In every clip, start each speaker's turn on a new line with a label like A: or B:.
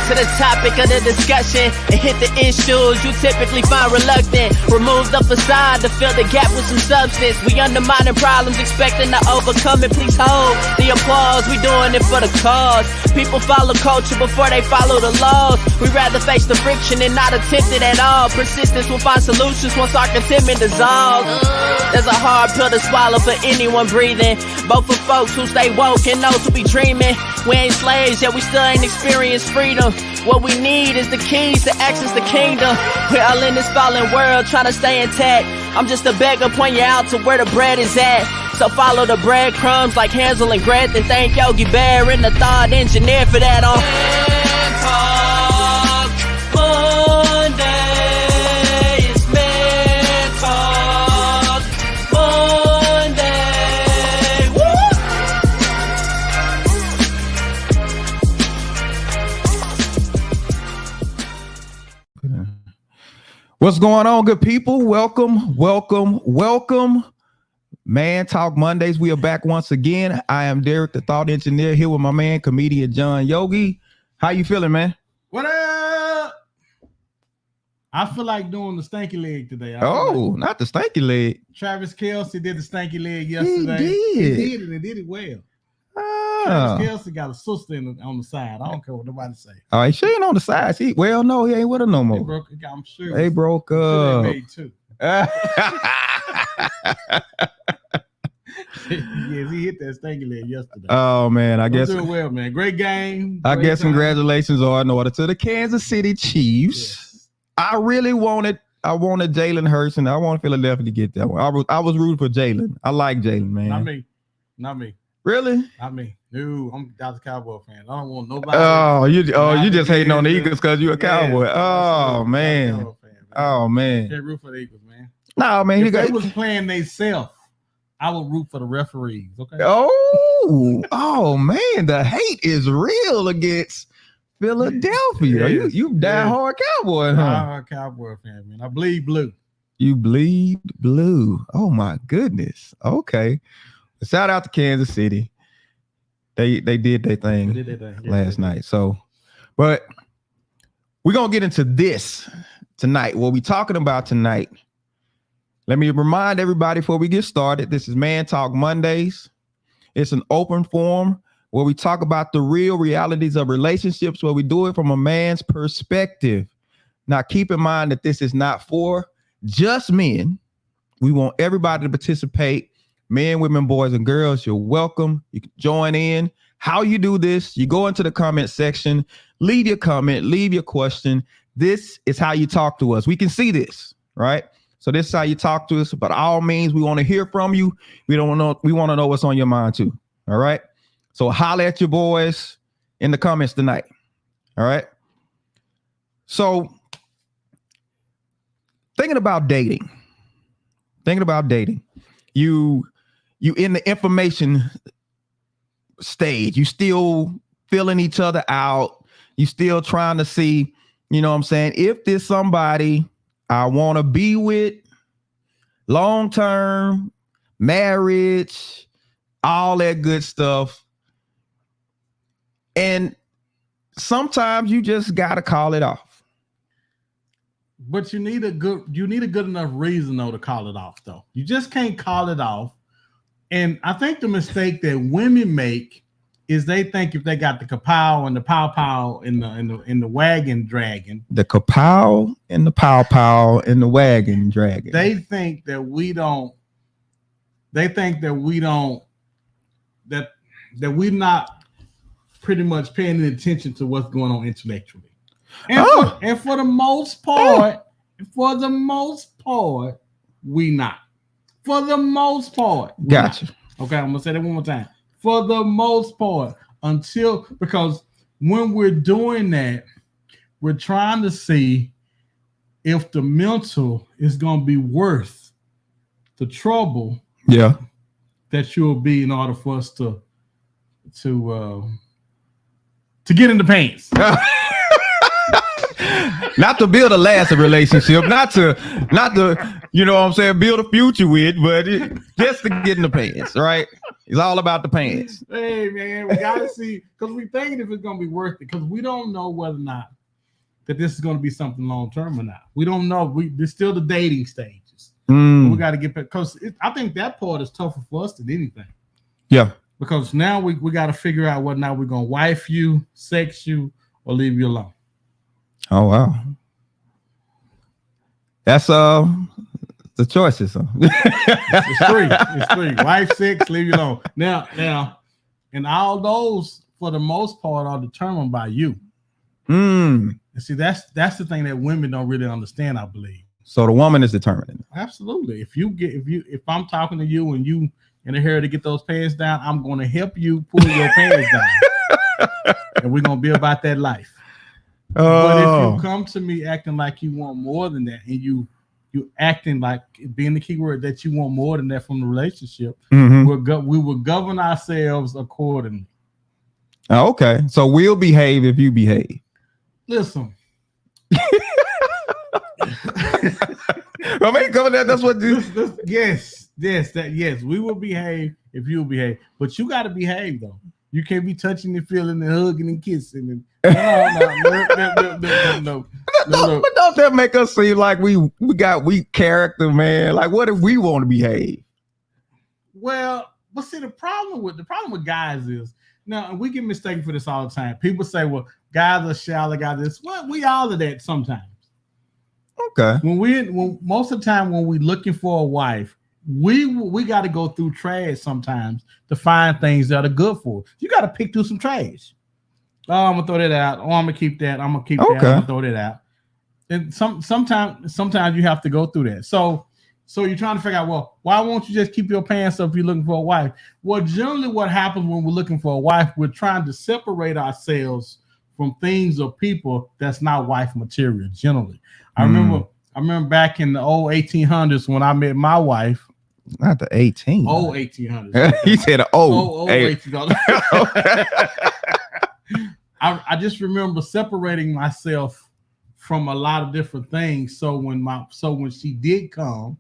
A: to the topic of the discussion and hit the issues you typically find reluctant. Remove the facade to fill the gap with some substance. We undermining problems, expecting to overcome it. Please hold the applause. We doing it for the cause. People follow culture before they follow the laws. We rather face the friction and not attempt it at all. Persistence will find solutions once our contentment dissolves. There's a hard pill to swallow for anyone breathing, both for folks who stay woke and those who be dreaming. We ain't slaves, yet we still ain't experienced freedom. What we need is the keys to access the kingdom. We're all in this fallen world trying to stay intact. I'm just a beggar, point you out to where the bread is at. So follow the breadcrumbs like Hansel and Gretel. And thank Yogi Bear and the thought engineer for that on Monday. It's Man Talk Monday.
B: Woo! What's going on, good people? Welcome. Man Talk Mondays. We are back once again. I am Derek, the thought engineer, here with my man, comedian John Yogi. How you feeling, man?
C: What up? I feel like doing the stanky leg today.
B: Not the stanky leg.
C: Travis Kelce did the stanky leg yesterday. He did it well. Travis Kelce got a sister on the side. I don't care what nobody say.
B: Oh, he ain't on the side. No, he ain't with her no more.
C: I'm sure.
B: They broke up.
C: They made two. Yes, he hit that stanky leg yesterday.
B: Oh man, I guess
C: doing well, man. Great game.
B: I guess congratulations are in order to the Kansas City Chiefs. Yes. I wanted Jalen Hurts, and I want Philadelphia to get that one. I was rooting for Jalen. I like Jalen, man.
C: Not me.
B: Really?
C: Not me. No, I'm a Dallas Cowboy fan. I don't want nobody.
B: You just hating on the Eagles because you're a Cowboy. Oh man. Oh man.
C: Can't root for the Eagles, man.
B: No, man.
C: If they was playing themselves, I would root for the referees. Okay.
B: Oh man, the hate is real against Philadelphia.
C: Yes,
B: you die hard Cowboy, huh?
C: Die-hard Cowboy fan, man. I bleed blue.
B: You bleed blue. Oh my goodness. Okay. Shout out to Kansas City. They did their thing last night. So, but we're gonna get into this tonight. What we talking about tonight? Let me remind everybody before we get started, this is Man Talk Mondays. It's an open forum where we talk about the real realities of relationships, where we do it from a man's perspective. Now, keep in mind that this is not for just men. We want everybody to participate, men, women, boys, and girls. You're welcome. You can join in. How you do this, you go into the comment section, leave your comment, leave your question. This is how you talk to us. We can see this, right? So this is how you talk to us. But all means, we want to hear from you. We want to know what's on your mind too. All right. So holler at your boys in the comments tonight. All right. So thinking about dating. You in the information stage. You still filling each other out. You still trying to see, you know what I'm saying, if there's somebody I want to be with, long-term, marriage, all that good stuff. And sometimes you just got to call it off.
C: But you need a good enough reason though to call it off though. You just can't call it off. And I think the mistake that women make is they think if they got the kapow and the pow in the wagon dragging.
B: The kapow and the pow in the wagon dragging.
C: They think that we're not pretty much paying any attention to what's going on intellectually. And for the most part, we not. For the most part.
B: Gotcha.
C: Okay, I'm gonna say that one more time. For the most part, because when we're doing that, we're trying to see if the mental is gonna be worth the trouble.
B: Yeah.
C: That you'll be in order for us to get in the pants.
B: Not to build a lasting relationship, not to, you know what I'm saying, build a future with, but just to get in the pants, right? It's all about the pants.
C: Hey man, we gotta see because we thinking if it's gonna be worth it because we don't know whether or not that this is gonna be something long term or not. We don't know. There's still the dating stages. We got to get back because I think that part is tougher for us than anything.
B: Yeah,
C: because now we got to figure out whether or not we're gonna wife you, sex you, or leave you alone.
B: Oh wow, that's the choices. Huh?
C: It's three. Wife, sex, leave you alone. Now, and all those for the most part are determined by you. And see, that's the thing that women don't really understand, I believe.
B: So the woman is determining.
C: Absolutely. If I'm talking to you and you in a hurry to get those pants down, I'm going to help you pull your pants down, and we're gonna be about that life. But if you come to me acting like you want more than that, and you acting like being the key word that you want more than that from the relationship, we will govern ourselves accordingly.
B: Okay, so we'll behave if you behave.
C: Listen.
B: I mean, that's what.
C: Yes, we will behave if you behave, but you got to behave though. You can't be touching and feeling and hugging and kissing. And no.
B: But don't that make us seem like we got weak character, man? Like, what if we want to behave?
C: Well, but see, the problem with guys is now, and we get mistaken for this all the time. People say, "Well, guys are shallow, guys this." Well, we all of that sometimes.
B: Okay.
C: When most of the time when we're looking for a wife, we got to go through trash sometimes to find things that are good for us. You got to pick through some trash. Oh, I'm gonna throw that out. Oh, I'm gonna keep that. I'm gonna keep that. I'm gonna throw that out. And sometimes you have to go through that. So you're trying to figure out, well, why won't you just keep your pants up if you're looking for a wife? Well, generally what happens when we're looking for a wife, we're trying to separate ourselves from things or people that's not wife material. Generally, I remember back in the old 1800s when I met my wife.
B: Not the 18.
C: Old 1800s.
B: He said old
C: 1800s. I just remember separating myself from a lot of different things. So when she did come,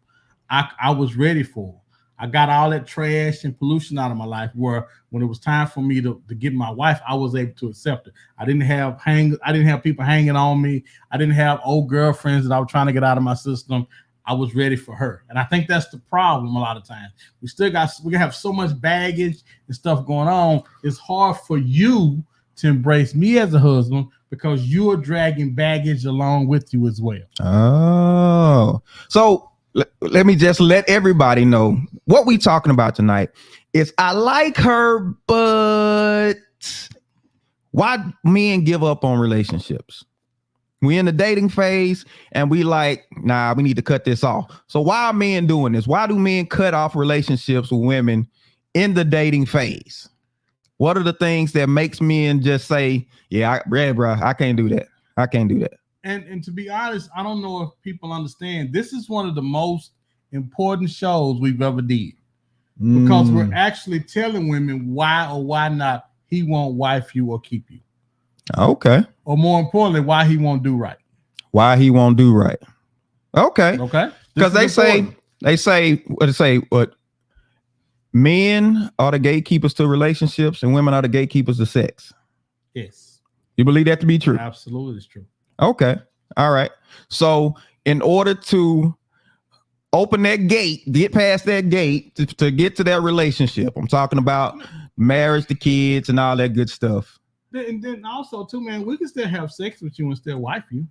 C: I was ready for her. I got all that trash and pollution out of my life where when it was time for me to get my wife, I was able to accept it. I didn't have people hanging on me. I didn't have old girlfriends that I was trying to get out of my system. I was ready for her. And I think that's the problem a lot of times. We have so much baggage and stuff going on. It's hard for you to embrace me as a husband because you're dragging baggage along with you as well.
B: Oh, so let me just let everybody know what we talking about tonight is I like her, but why men give up on relationships? We in the dating phase and we like, nah, we need to cut this off. So why are men doing this? Why do men cut off relationships with women in the dating phase? What are the things that makes men just say, yeah, bro, I can't do that. I can't do that.
C: And to be honest, I don't know if people understand. This is one of the most important shows we've ever did because we're actually telling women why or why not he won't wife you or keep you.
B: Okay.
C: Or more importantly, why he won't do right.
B: Why he won't do right. Okay.
C: Okay.
B: Because they say what men are the gatekeepers to relationships and women are the gatekeepers to sex.
C: Yes.
B: You believe that to be true?
C: Absolutely, it's true.
B: Okay. All right. So in order to open that gate, get past that gate to get to that relationship, I'm talking about marriage, the kids, and all that good stuff.
C: And then also too, man, we can still have sex with you and still wife you.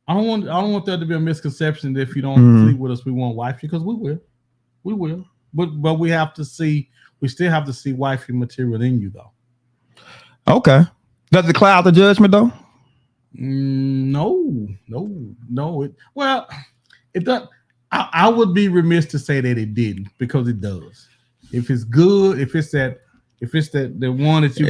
C: I don't want there to be a misconception that if you don't sleep with us, we won't wife you, because we will. But we still have to see wifey material in you though.
B: Okay. Does it cloud the judgment though?
C: No. It does. I would be remiss to say that it didn't, because it does. If it's good, if it's that the one that you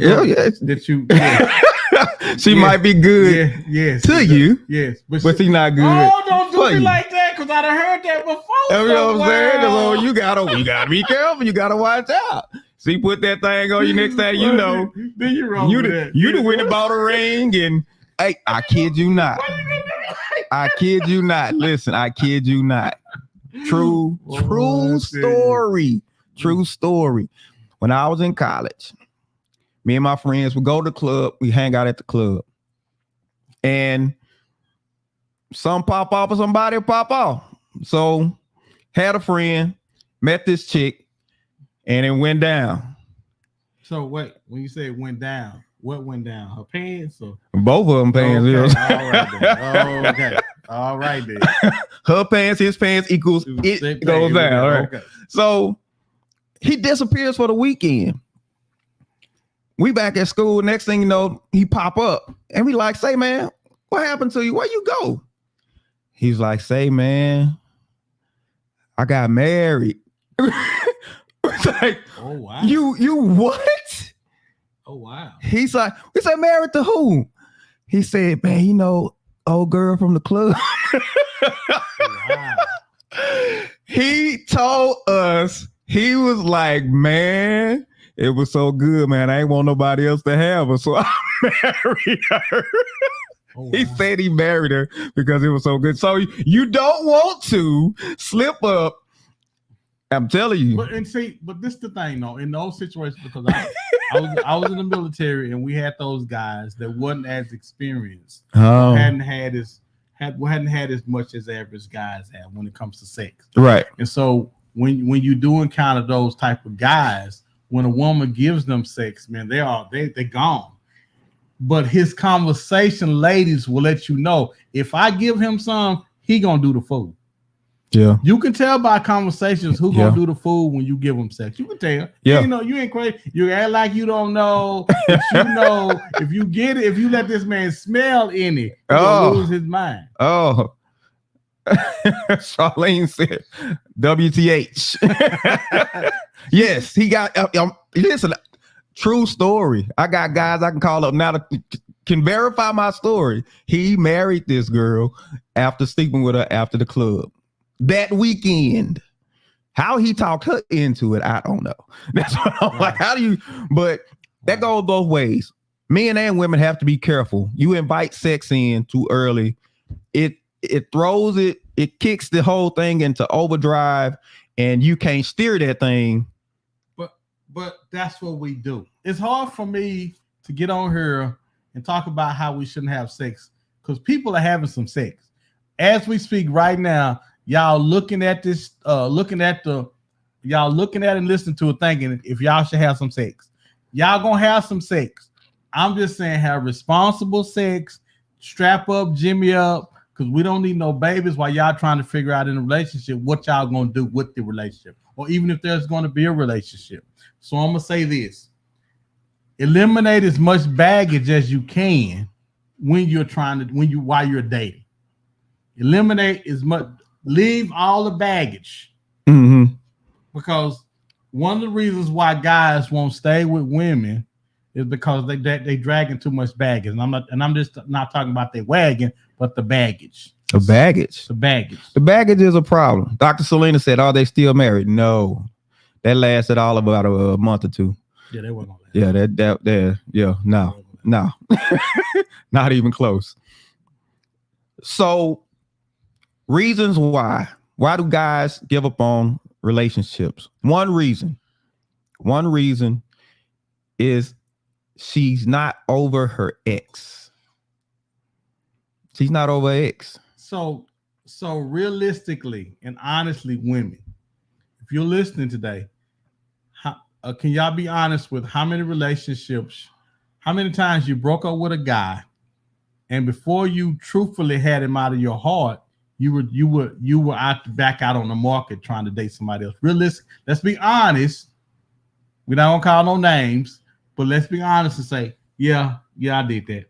B: she might be good to you.
C: Yes, but
B: she's not good.
C: Oh, don't do me like that, because I'd have heard that before.
B: You know what I'm saying? So you gotta be careful. You gotta watch out. See, put that thing on you next time you know.
C: Then you're wrong. You
B: went and bought a ring, and hey, I kid you not. I kid you not. Listen, I kid you not. True story. True story. When I was in college, me and my friends would go to the club. We hang out at the club. And some pop off or somebody pop off. So had a friend, met this chick, and it went down.
C: So wait, when you say it went down, what went down? Her pants or
B: both of them pants?
C: Okay. All right then.
B: Her pants, his pants equals it goes down. Right? Okay. So he disappears for the weekend. We back at school. Next thing you know, he pop up and we like, say, man, what happened to you? Where you go? He's like, say, man, I got married. It's like, oh wow, you what?
C: Oh wow.
B: He's like, we said married to who? He said, man, you know, old girl from the club. Wow. He told us, he was like, man, it was so good, man. I ain't want nobody else to have her, so I married her. Oh, wow. He said he married her because it was so good. So you don't want to slip up. I'm telling you.
C: But this is the thing, though. In those situations, because I was in the military and we had those guys that wasn't as experienced, hadn't had as much as average guys have when it comes to sex.
B: Right.
C: And so when you do encounter those type of guys, when a woman gives them sex, man, they're gone. But his conversation, ladies, will let you know if I give him some, he gonna do the fool.
B: Yeah,
C: you can tell by conversations who gonna do the fool when you give them sex. You can tell.
B: Yeah,
C: you know you ain't crazy. You act like you don't know. But you know if you get it, if you let this man smell in it, he's gonna lose his mind.
B: Oh, Charlene said, "WTH." Yes, he got. Listen, true story. I got guys I can call up now that can verify my story. He married this girl after sleeping with her after the club. That weekend, how he talked her into it, I don't know. That's what I'm like. How do you? But that goes both ways. Men and women have to be careful. You invite sex in too early, it throws it kicks the whole thing into overdrive, and you can't steer that thing.
C: But that's what we do. It's hard for me to get on here and talk about how we shouldn't have sex because people are having some sex as we speak right now. Y'all looking at this, looking at and listening to it, thinking if y'all should have some sex. Y'all gonna have some sex. I'm just saying have responsible sex, strap up, jimmy up, because we don't need no babies while y'all trying to figure out in a relationship what y'all gonna do with the relationship, or even if there's gonna be a relationship. So I'm gonna say this: eliminate as much baggage as you can while you're dating. Eliminate as much. Leave all the baggage, because one of the reasons why guys won't stay with women is because they dragging too much baggage. And I'm just not talking about their wagon, but the baggage.
B: The baggage.
C: The baggage
B: is a problem. Dr. Selena said, "Are they still married?" No, that lasted all about a month or two.
C: Yeah, they weren't gonna last.
B: Yeah, no, not even close. So. Reasons why do guys give up on relationships? One reason is she's not over her ex. She's not over her ex.
C: So realistically and honestly, women, if you're listening today, can y'all be honest with how many relationships, how many times you broke up with a guy, and before you truthfully had him out of your heart, you were back out on the market trying to date somebody else. Realistic. Let's be honest. We don't call no names, but let's be honest and say, yeah, I did that.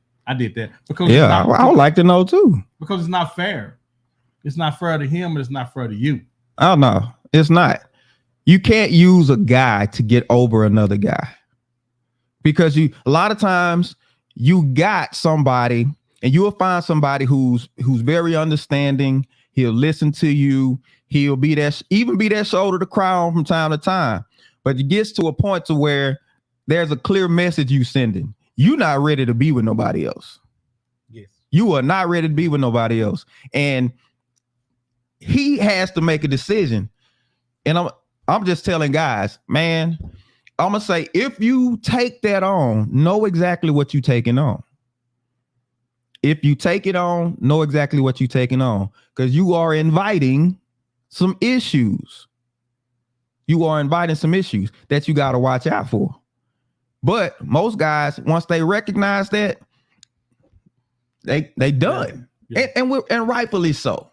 C: Because
B: I would like to know too.
C: Because it's not fair. It's not fair to him, and it's not fair to you.
B: Oh no, it's not. You can't use a guy to get over another guy, because a lot of times you got somebody. And you will find somebody who's very understanding. He'll listen to you. He'll be that shoulder to cry on from time to time. But it gets to a point to where there's a clear message you sending. You're not ready to be with nobody else.
C: Yes.
B: You are not ready to be with nobody else. And he has to make a decision. And I'm just telling guys, man, I'm gonna say if you take that on, know exactly what you're taking on. If you take it on, know exactly what you're taking on, because you are inviting some issues. You are inviting some issues that you got to watch out for. But most guys, once they recognize that, they done.
C: Yeah.
B: And rightfully so.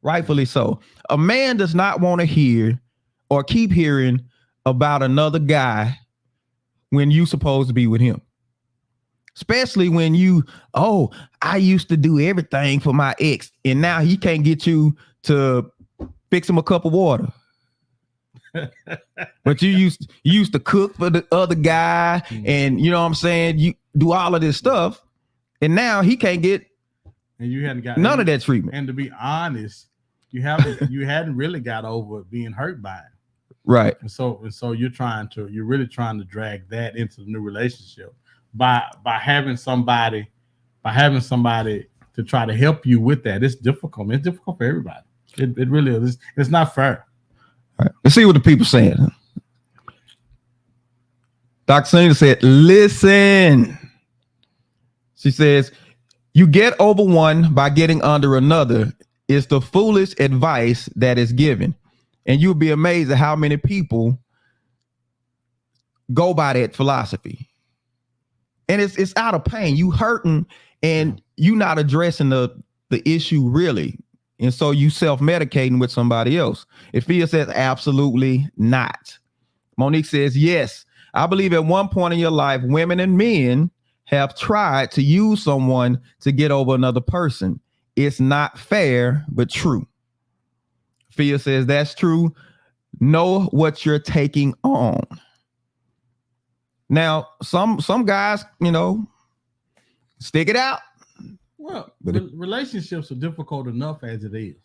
B: Rightfully so. A man does not want to hear or keep hearing about another guy when you supposed to be with him. Especially when I used to do everything for my ex, and now he can't get you to fix him a cup of water. But you used to cook for the other guy, and you know what I'm saying, you do all of this stuff, and now he can't get,
C: and you hadn't got
B: none of that treatment.
C: And to be honest, you hadn't really got over being hurt by it.
B: Right.
C: And so you're really trying to drag that into the new relationship by having somebody to try to help you with that. It's difficult. It's difficult for everybody. It really is. It's not fair.
B: All right. Let's see what the people saying. Dr. Sunita said, listen. She says, you get over one by getting under another is the foolish advice that is given. And you'll be amazed at how many people go by that philosophy. And it's out of pain. You hurting and you not addressing the issue really. And so you self-medicating with somebody else. Ifia says, absolutely not. Monique says, yes. I believe at one point in your life, women and men have tried to use someone to get over another person. It's not fair, but true. Ifia says, that's true. Know what you're taking on. Now, some guys, stick it out.
C: Well, relationships are difficult enough as it is.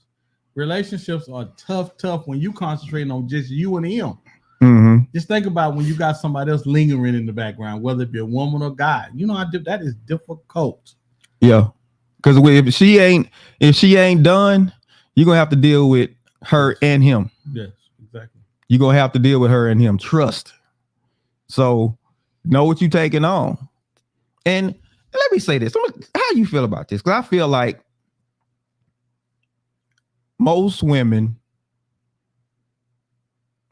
C: Relationships are tough when you concentrate on just you and him.
B: Mm-hmm.
C: Just think about when you got somebody else lingering in the background, whether it be a woman or guy. That is difficult.
B: Yeah, because if she ain't done, you're gonna have to deal with her and him.
C: Yes, exactly.
B: You're gonna have to deal with her and him. Trust. So know what you're taking on. And let me say this. How you feel about this? Because I feel like most women,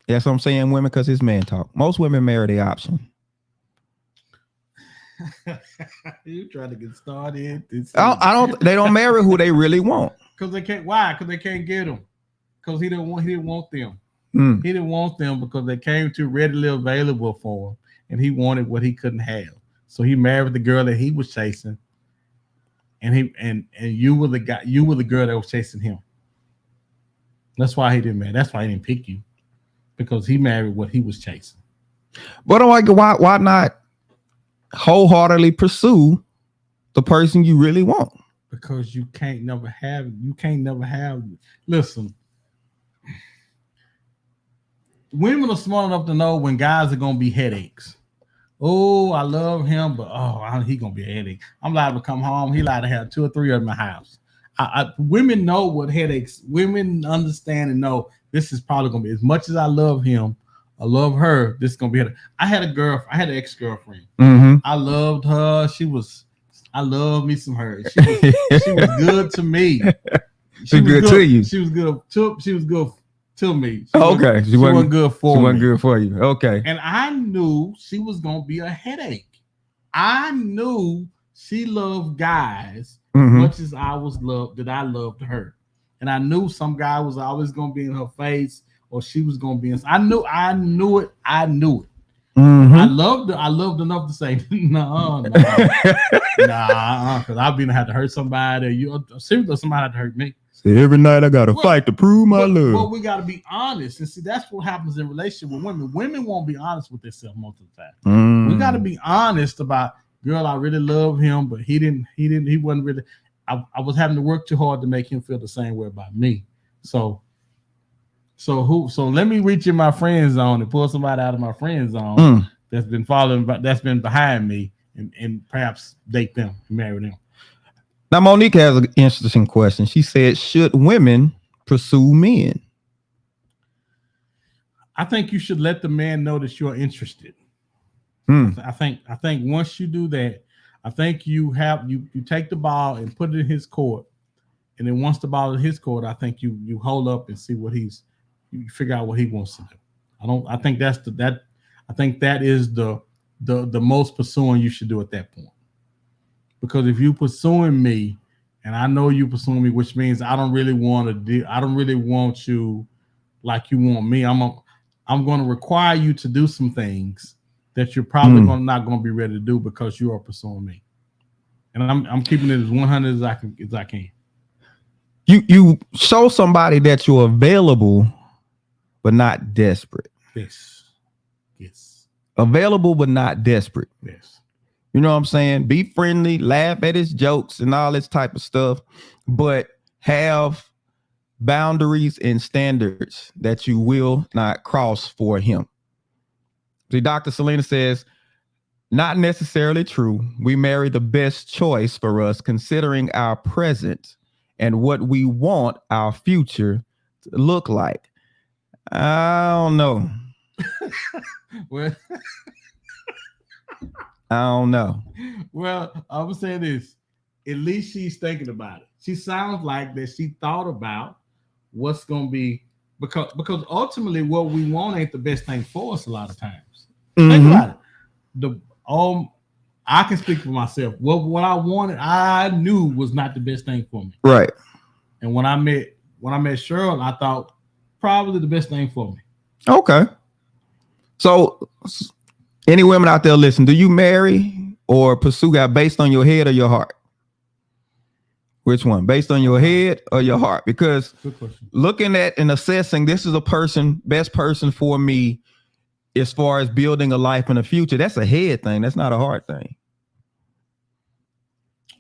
B: yes, I'm saying women because it's man talk. Most women marry the option.
C: You trying to get started?
B: They don't marry who they really want.
C: Because they can't. Why? Because they can't get them. Because he didn't want them. He didn't want them because they came too readily available for him, and he wanted what he couldn't have. So he married the girl that he was chasing, and you were the guy. You were the girl that was chasing him. That's why he didn't marry. That's why he didn't pick you, because he married what he was chasing.
B: But I'm like, why not wholeheartedly pursue the person you really want?
C: Because you can't never have. Listen, women are smart enough to know when guys are gonna be headaches. Oh, I love him, but he gonna be a headache. I'm liable to come home. He liable to have 2 or 3 of my house. Women know what headaches. Women understand and know this is probably gonna be, as much as I love him, I love her. This is gonna be a headache. I had an ex-girlfriend.
B: Mm-hmm.
C: I loved her. I love me some her. She was good to me.
B: She was good to you.
C: She was good to me.
B: Okay.
C: She wasn't good for me.
B: She wasn't good for you. Okay.
C: And I knew she was gonna be a headache. I knew she loved guys as much as I loved her. And I knew some guy was always gonna be in her face, or she was gonna be in. I knew it. Mm-hmm. I loved enough to say, nah, because I've been had to hurt somebody. Seriously, somebody had to hurt me.
B: See, every night I gotta fight to prove my love.
C: But we gotta be honest, and see that's what happens in relationship with women. Women won't be honest with themselves most of the time. We gotta be honest about, girl, I really love him, but he wasn't really. I was having to work too hard to make him feel the same way about me. So let me reach in my friend zone and pull somebody out of my friend zone that's been that's been behind me, and perhaps date them, marry them.
B: Now, Monique has an interesting question. She said, should women pursue men?
C: I think you should let the man know that you're interested. I think once you do that, I think you take the ball and put it in his court, and then once the ball is in his court, I think you hold up and see what you figure out what he wants to do. I think that is the most pursuing you should do at that point. Because if you pursuing me, and I know you pursuing me, which means I don't really want you like you want me. I'm going to require you to do some things that you're probably not going to be ready to do because you are pursuing me. And I'm keeping it as 100 as I can.
B: You show somebody that you're available, but not desperate.
C: Yes.
B: Available, but not desperate.
C: Yes.
B: You know what I'm saying? Be friendly, laugh at his jokes and all this type of stuff, but have boundaries and standards that you will not cross for him. See, Dr. Selena says, not necessarily true. We marry the best choice for us, considering our present and what we want our future to look like. I don't know.
C: Well,
B: I don't know.
C: Well, I would say this. At least she's thinking about it. She sounds like that she thought about what's going to be, because ultimately what we want ain't the best thing for us a lot of times. Think about it. I can speak for myself. What I wanted, I knew was not the best thing for me.
B: Right.
C: And when I met Cheryl, I thought probably the best thing for me.
B: Okay. So any women out there listen, do you marry or pursue guy based on your head or your heart? Which one? Based on your head or your heart? Because looking at and assessing, this is best person for me as far as building a life in the future. That's a head thing. That's not a heart thing.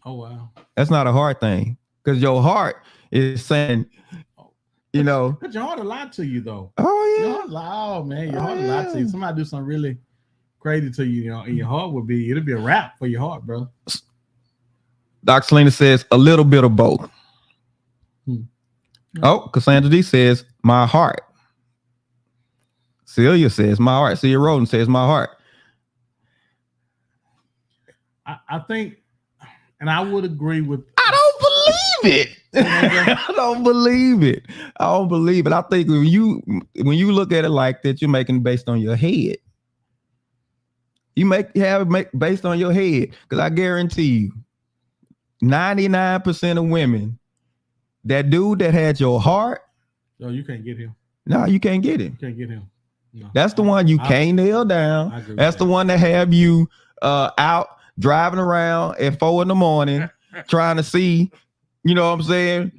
C: Oh, wow.
B: That's not a heart thing. Because your heart is saying, you know.
C: But your heart a lot to you, though.
B: Oh, yeah.
C: Your heart a lot to you. Somebody do something really crazy to you, and your heart it'll be a wrap for your heart, bro.
B: Dr. Selena says a little bit of both. Oh, Cassandra D says my heart. Celia says my heart. Celia Roden says my heart.
C: I think, and I would agree with.
B: I don't believe it. I don't believe it. I think when you look at it like that, you're making it based on your head. You make based on your head, because I guarantee you, 99% of women, that dude that had your heart.
C: No, you can't get him.
B: No, you can't get him.
C: You can't get him. No.
B: That's the one you can't nail down. That's the one that have you out driving around at 4 a.m. trying to see, you know what I'm saying?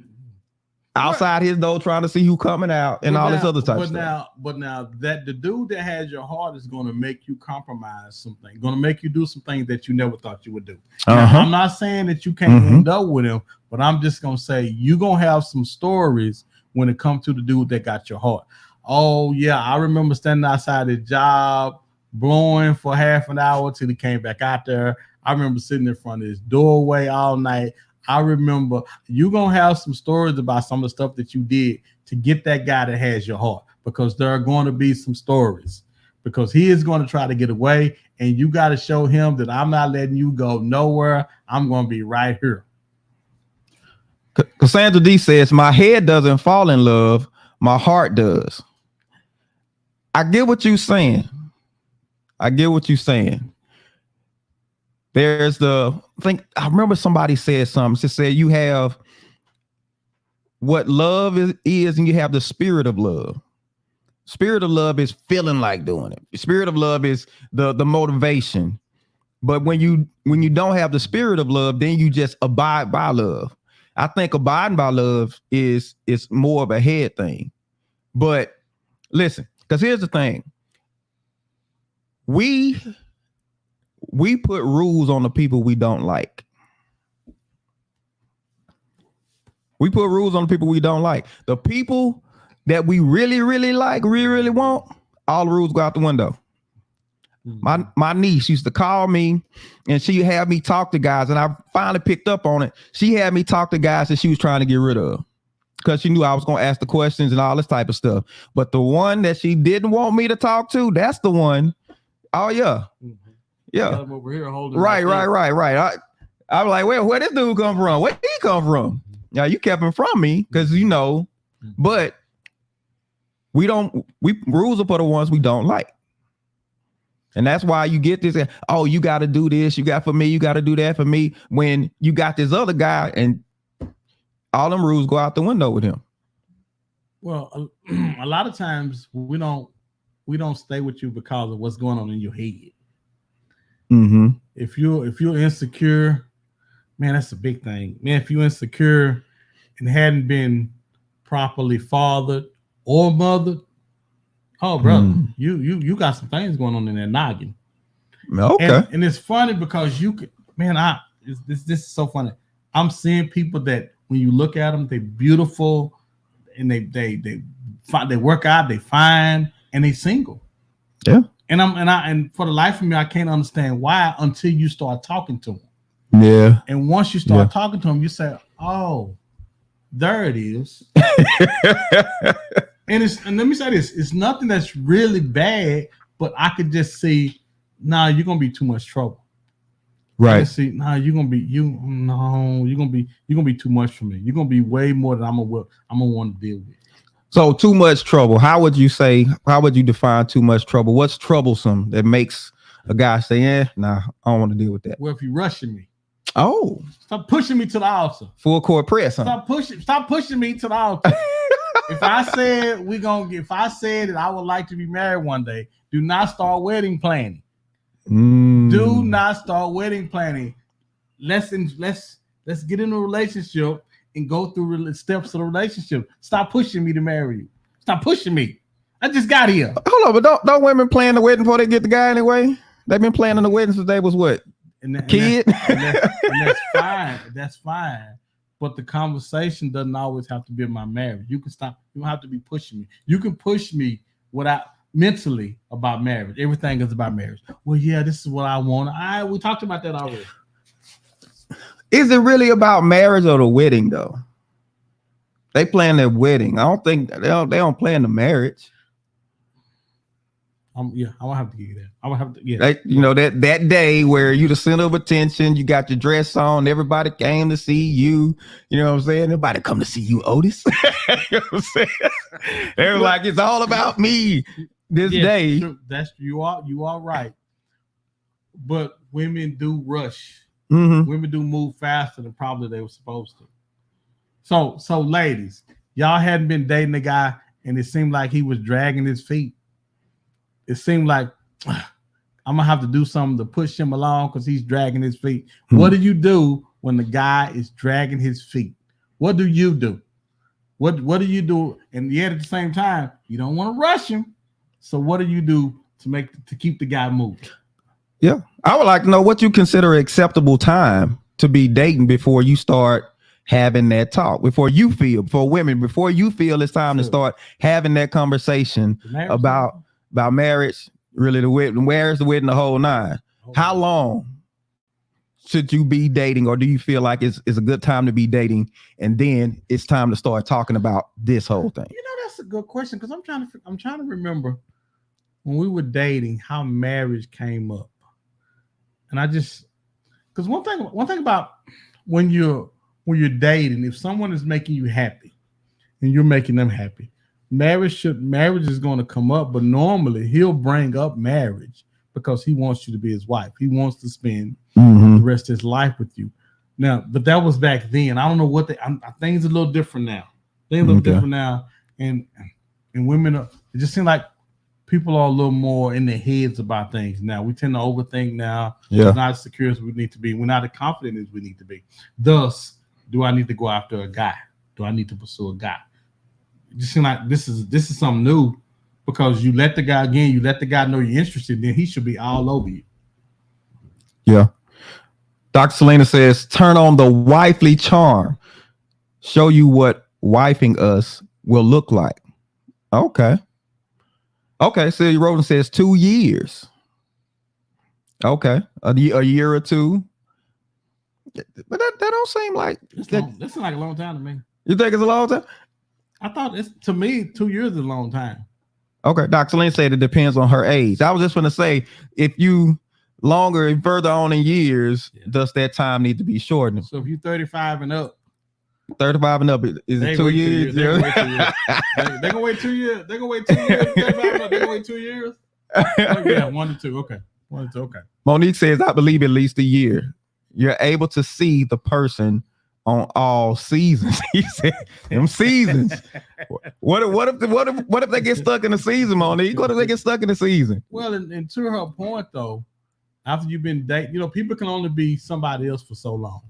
B: Outside his door, trying to see who coming out and all this other type of stuff.
C: But now that the dude that has your heart is going to make you compromise something, going to make you do some things that you never thought you would do. Now, I'm not saying that you can't end up with him, but I'm just going to say you're going to have some stories when it comes to the dude that got your heart. Oh, yeah, I remember standing outside his job, blowing for half an hour till he came back out there. I remember sitting in front of his doorway all night. I remember you're going to have some stories about some of the stuff that you did to get that guy that has your heart, because there are going to be some stories, because he is going to try to get away, and you got to show him that I'm not letting you go nowhere. I'm going to be right here.
B: Cassandra D says, my head doesn't fall in love. My heart does. I get what you're saying. There's I remember somebody said something. She said you have what love is, and you have the spirit of love. Spirit of love is feeling like doing it. Spirit of love is the motivation. But when you don't have the spirit of love, then you just abide by love. I think abiding by love is more of a head thing. But listen, because here's the thing. We put rules on the people we don't like. We put rules on the people we don't like. The people that we really, really like, really want, all the rules go out the window. My niece used to call me, and she had me talk to guys, and I finally picked up on it. She had me talk to guys that she was trying to get rid of. because she knew I was gonna ask the questions and all this type of stuff. But the one that she didn't want me to talk to, that's the one. Oh yeah, yeah.
C: Got him over here holding
B: Right. I was like, where this dude come from? Where he come from? Yeah, you kept him from me because but we rules are for the ones we don't like. And that's why you get this, oh, you got to do this, you got for me, you got to do that for me, when you got this other guy and all them rules go out the window with him.
C: Well, a lot of times we don't stay with you because of what's going on in your head.
B: Mm-hmm.
C: If you're insecure, man, that's a big thing. Man, if you're insecure and hadn't been properly fathered or mothered, oh, brother, you got some things going on in that noggin.
B: Okay.
C: And it's funny because this is so funny. I'm seeing people that when you look at them, they're beautiful and they work out, they fine, and they single.
B: Yeah.
C: And for the life of me, I can't understand why until you start talking to them.
B: Yeah.
C: And once you start talking to them, you say, oh, there it is. And let me say this, it's nothing that's really bad, but I could just see, you're gonna be too much trouble.
B: Right.
C: See, you're gonna be too much for me. You're gonna be way more than I'm gonna want to deal with.
B: So too much trouble. How would you define too much trouble? What's troublesome that makes a guy say, I don't want to deal with that?
C: Well, if you're rushing me.
B: Oh.
C: Stop pushing me to the altar.
B: Full court press. Huh?
C: Stop pushing me to the altar. If I said that I would like to be married one day, do not start wedding planning. Do not start wedding planning. Let's get in a relationship and go through the steps of the relationship. Stop pushing me to marry you. Stop pushing me. I just got here.
B: Hold on, but don't women plan the wedding before they get the guy anyway? They've been planning the wedding since they was what? Kid?
C: That's fine. That's fine. But the conversation doesn't always have to be about marriage. You can stop. You don't have to be pushing me. You can push me without mentally about marriage. Everything is about marriage. Well, yeah, this is what I want. We talked about that already.
B: Is it really about marriage or the wedding though? They plan their wedding. I don't think they don't plan the marriage.
C: I will have to give you that. I will have to. Yeah,
B: that day where you the center of attention, you got your dress on, everybody came to see you. You know what I'm saying? Everybody come to see you, Otis. You know what I'm saying? They're like, it's all about me this day.
C: True. You are right. But women do rush.
B: Mm-hmm.
C: Women do move faster than probably they were supposed to. So ladies, y'all hadn't been dating a guy, and it seemed like he was dragging his feet. It seemed like I'm gonna have to do something to push him along because he's dragging his feet. Mm-hmm. What do you do when the guy is dragging his feet? What do you do? What do you do? And yet at the same time, you don't want to rush him. So what do you do to keep the guy moving?
B: Yeah, I would like to know what you consider acceptable time to be dating before you start having that talk. Before you feel it's time to start having that conversation about marriage, really the wedding, where's the wedding, the whole nine. How long should you be dating, or do you feel like it's a good time to be dating and then it's time to start talking about this whole thing?
C: That's a good question, because I'm trying to remember when we were dating how marriage came up. And because one thing about when you're dating, if someone is making you happy and you're making them happy, marriage is going to come up, but normally he'll bring up marriage because he wants you to be his wife. He wants to spend the rest of his life with you. Now, but that was back then. I don't know what things are a little different now. And women it just seems like people are a little more in their heads about things now. We tend to overthink now.
B: Yeah.
C: We're not as secure as we need to be. We're not as confident as we need to be. Thus, do I need to go after a guy? Do I need to pursue a guy? It just seems like this is something new, because you let the guy know you're interested, then he should be all over you.
B: Yeah. Dr. Selena says, turn on the wifely charm. Show you what wifing us will look like. Okay. Celia Roden says 2 years. Okay. A year or two. But that don't seem like
C: that seems like a long time to me.
B: You think it's a long time?
C: I thought to me 2 years is a long time.
B: Okay, Dr. Lynn said it depends on her age. I was just going to say, if you longer and further on in years, does that time need to be shortened?
C: So if you're 35 and up,
B: 35 and up, is it 2 years?
C: They're gonna wait 2 years. They're gonna wait 2 years. They're gonna wait 2 years. Oh, yeah, 1 to 2. Okay, 1 to 2. Okay.
B: Monique says, I believe at least a year. You're able to see the person on all seasons. He said, them seasons. What if they get stuck in the season, Monique? What if they get stuck in the season?
C: Well, and to her point though, after you've been dating, people can only be somebody else for so long.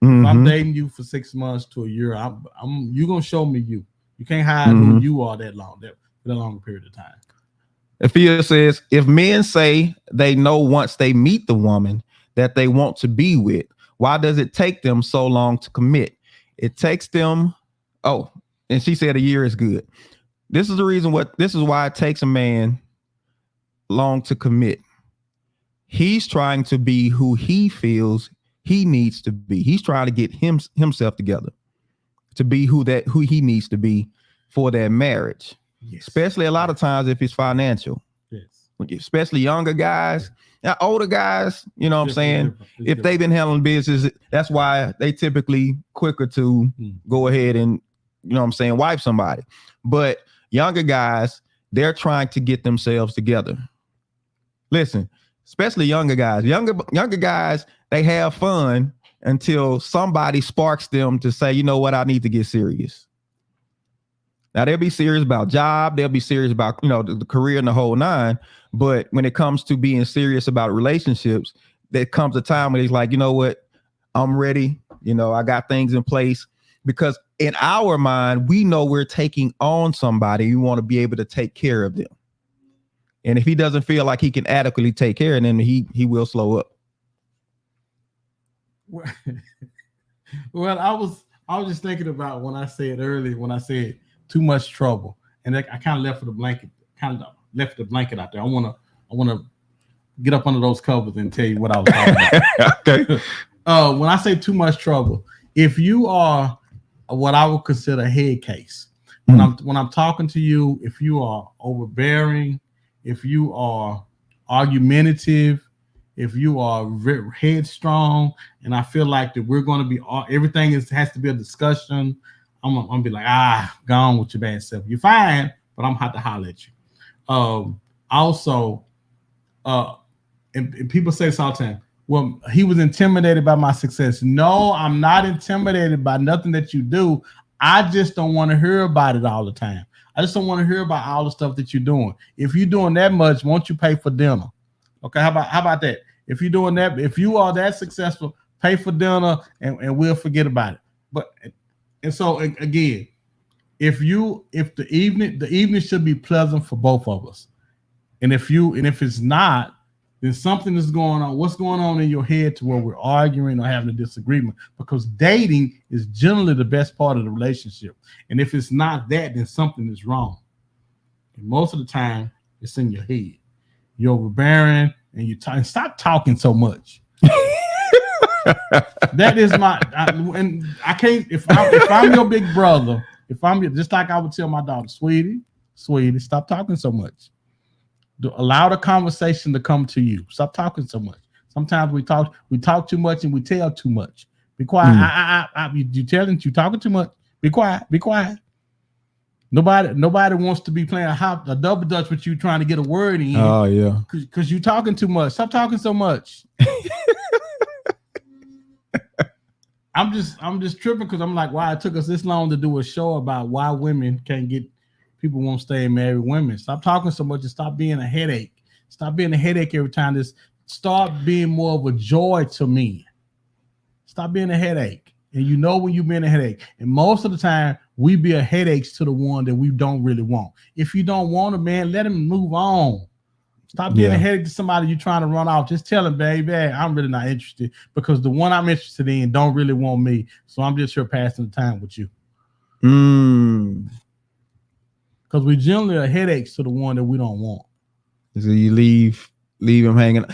C: If I'm dating you for 6 months to a year, you gonna show me you. You can't hide who you are that long, that long period of time. Afia
B: says, if men say they know once they meet the woman that they want to be with, why does it take them so long to commit? It takes them, and she said a year is good. This is why it takes a man long to commit. He's trying to be who he feels he needs to be. He's trying to get himself together to be who he needs to be for that marriage. Yes. Especially a lot of times if it's financial. Yes. Especially younger guys. Now, older guys, you know what I'm saying? If they've been handling business, that's why they typically quicker to go ahead and, you know what I'm saying, wife somebody. But younger guys, they're trying to get themselves together. Listen, especially younger guys. Younger guys, they have fun until somebody sparks them to say, you know what, I need to get serious. Now, they'll be serious about job. They'll be serious about, the career and the whole nine. But when it comes to being serious about relationships, there comes a time when he's like, you know what, I'm ready. I got things in place. Because in our mind, we know we're taking on somebody. We want to be able to take care of them. And if he doesn't feel like he can adequately take care of them, he will slow up.
C: Well, I was just thinking about when I said too much trouble, and I kind of left the blanket out there. I want to get up under those covers and tell you what I was talking about. Okay. When I say too much trouble, if you are what I would consider a head case, when I'm talking to you, if you are overbearing, if you are argumentative, if you are headstrong, and I feel like that we're going to be everything has to be a discussion, I'm gonna be like, go on with your bad self. You're fine, but I'm have to holler at you. Also, and people say this all the time, well, he was intimidated by my success. No, I'm not intimidated by nothing that you do. I just don't want to hear about it all the time. I just don't want to hear about all the stuff that you're doing. If you're doing that much, won't you pay for dinner? Okay, how about that? If you're doing that, if you are that successful, pay for dinner and we'll forget about it. And so again, if the evening should be pleasant for both of us. And if it's not, then something is going on. What's going on in your head to where we're arguing or having a disagreement? Because dating is generally the best part of the relationship. And if it's not that, then something is wrong. And most of the time, it's in your head. You're overbearing and you stop talking so much. That is and I can't, if I'm your big brother, just like I would tell my daughter, sweetie, stop talking so much. Allow the conversation to come to you. Stop talking so much. Sometimes we talk too much and we tell too much. Be quiet. You telling you talking too much. Be quiet. Nobody wants to be playing a double dutch with you trying to get a word in.
B: Oh yeah.
C: Because you talking too much. Stop talking so much. I'm just tripping because I'm like, why it took us this long to do a show about why women can't get people won't stay and marry women. Stop talking so much and stop being a headache. Stop being a headache every time. Start being more of a joy to me. Stop being a headache. And you know when you're being a headache. And most of the time, we be a headaches to the one that we don't really want. If you don't want a man, let him move on. Stop being a headache to somebody you're trying to run off. Just tell him, baby, I'm really not interested because the one I'm interested in don't really want me. So I'm just here passing the time with you. Because we generally are headaches to the one that we don't want.
B: So you leave him hanging.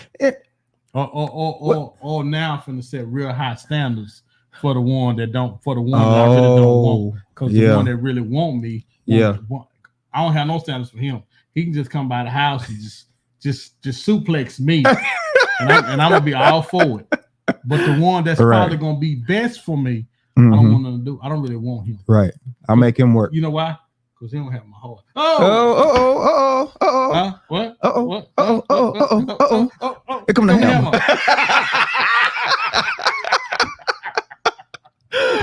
C: Or now I'm finna set real high standards for the one that I really don't want. Because the one that really want me, I don't have no standards for him. He can just come by the house and just suplex me, and I'm gonna be all for it. But the one that's probably gonna be best for me, I don't want to do. I don't really want him.
B: Right. I'll make him work.
C: You know why? Because he don't have my heart. What?
B: Here come the hammer.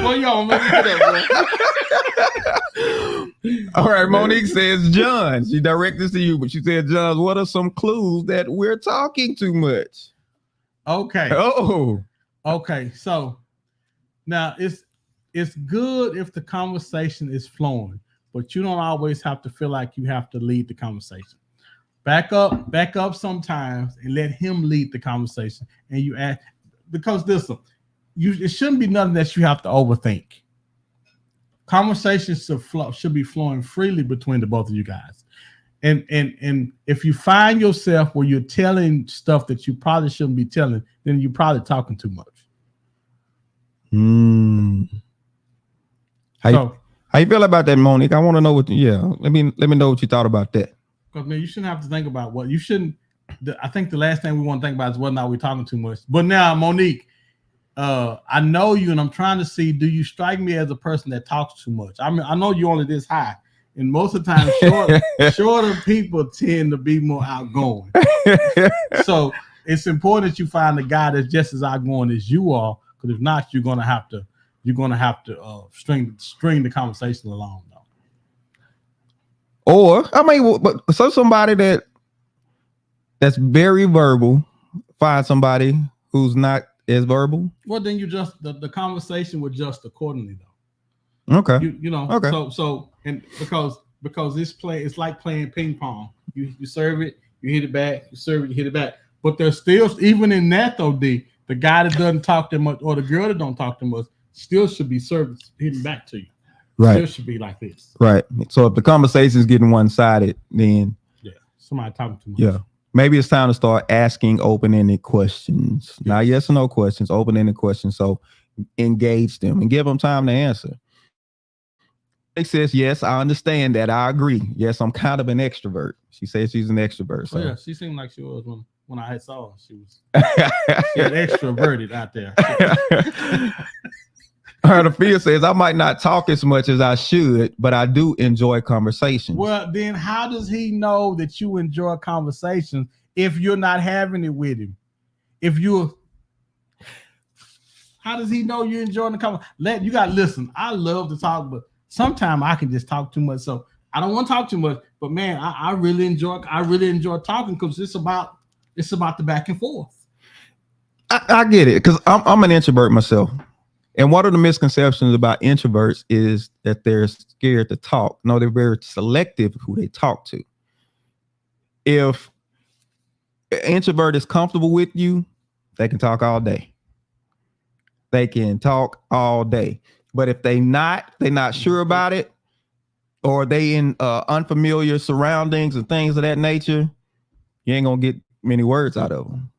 C: Well, y'all make me get up,
B: All right, Monique says, John, she directed this to you, but she said, John, what are some clues that we're talking too much?
C: Okay. Okay. So now it's good if the conversation is flowing, but you don't always have to feel like you have to lead the conversation. Back up sometimes and let him lead the conversation. And you ask, because listen, it shouldn't be nothing that you have to overthink. Conversations should be flowing freely between the both of you guys. And if you find yourself where you're telling stuff that you probably shouldn't be telling, then you're probably talking too much.
B: How you feel about that, Monique? I want to know what. Let me know what you thought about that.
C: Because man, you shouldn't have to think about what you shouldn't. I think the last thing we want to think about is whether or not we're talking too much. But now, Monique, I know you, and I'm trying to see, do you strike me as a person that talks too much? I mean, I know you're only this high, and most of the time, shorter people tend to be more outgoing. So it's important that you find a guy that's just as outgoing as you are, because if not, you're gonna have to string the conversation along, though.
B: Or I mean, but somebody that's very verbal, find somebody who's not as verbal.
C: Well, then you just the conversation would adjust accordingly, though.
B: Okay.
C: You know. Okay. So and because it's like playing ping pong. You serve it, you hit it back. You serve it, you hit it back. But there's still, even in that though, the guy that doesn't talk that much or the girl that don't talk that much still should be served hitting back to you.
B: Right.
C: Still should be like this.
B: Right. So if the conversation is getting one-sided, then
C: somebody talking too much.
B: Yeah. Maybe it's time to start asking open-ended questions. Yes. Not yes or no questions, open-ended questions. So engage them and give them time to answer. It says, yes, I understand that. I agree. Yes, I'm kind of an extrovert. She says she's an extrovert. So.
C: Oh, yeah, she seemed like she was when I saw her. She had extroverted out there.
B: Arafia says, I might not talk as much as I should, but I do enjoy conversations.
C: Well, then how does he know that you enjoy conversations if you're not having it with him? How does he know you're enjoying the conversation? You got to listen. I love to talk, but sometimes I can just talk too much. So I don't want to talk too much, but man, I really enjoy talking because it's about the back and forth.
B: I get it because I'm an introvert myself. And one of the misconceptions about introverts is that they're scared to talk. No, they're very selective who they talk to. If an introvert is comfortable with you, they can talk all day. But if they're not sure about it, or they in unfamiliar surroundings and things of that nature, you ain't gonna get many words out of them.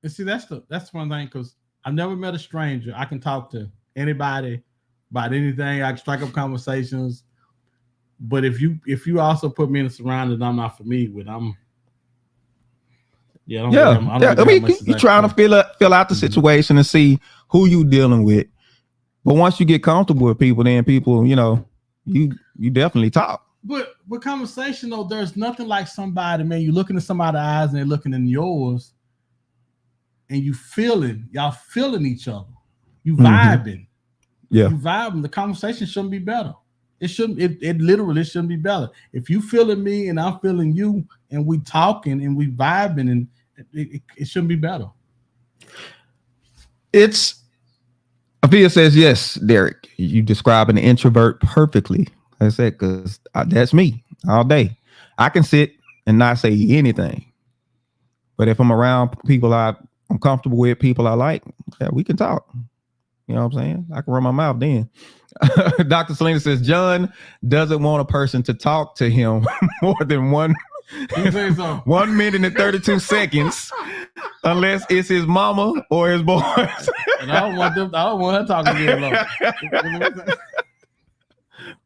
C: And see, that's one thing, because I've never met a stranger. I can talk to anybody about anything. I can strike up conversations. But if you also put me in a surrounding that I'm not familiar with, you're trying to fill out the situation and see who you dealing with. But once you get comfortable with people, then people, you definitely talk. But with conversation though, there's nothing like somebody, man. You looking at somebody's eyes and they're looking in yours. And y'all feeling each other. You vibing.
B: Yeah.
C: You vibing. The conversation shouldn't be better. It literally shouldn't be better. If you feeling me and I'm feeling you and we talking and we vibing, and it shouldn't be better.
B: Afia says, yes, Derek, you describe an introvert perfectly. I said, because that's me all day. I can sit and not say anything. But if I'm around people I'm comfortable with, people I like, we can talk. You know what I'm saying? I can run my mouth then. Dr. Selena says, John doesn't want a person to talk to him more than 1 minute and 32 seconds. unless it's his mama or his boys.
C: And I don't want her talking to me alone.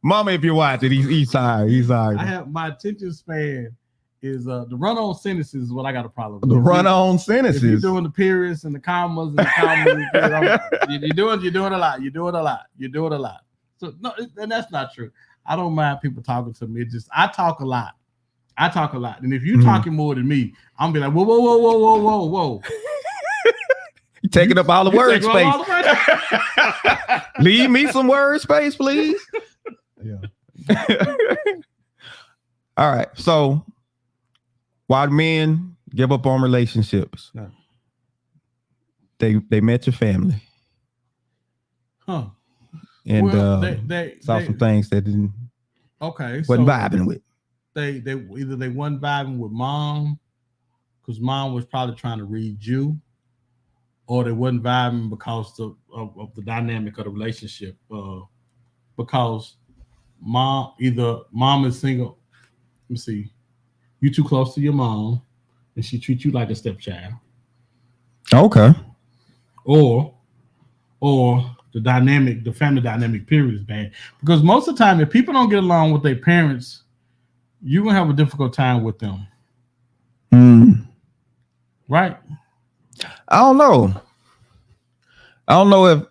B: Mama, if you're watching, he's sorry. He's sorry.
C: I have my attention span is the run-on sentences is what I got a problem with.
B: The run-on
C: If you're
B: sentences.
C: doing the periods and the commas and the commas, you're doing a lot. You're doing a lot. So no, and that's not true. I don't mind people talking to me. It's just I talk a lot. And if you're talking more than me, I'm be like, whoa.
B: You taking up all the word
C: taking up all
B: space. Leave me some word space, please.
C: Yeah.
B: All right. So why men give up on relationships?
C: No.
B: They met your family.
C: Huh.
B: And
C: they
B: saw some things that didn't
C: wasn't
B: vibing with.
C: They either they wasn't vibing with mom because mom was probably trying to read you, or they wasn't vibing because of the dynamic of the relationship. Because mom is single. Let me see. You too close to your mom, and she treats you like a stepchild.
B: Okay.
C: Or the family dynamic period is bad. Because most of the time, if people don't get along with their parents, you're gonna have a difficult time with them. Right?
B: I don't know if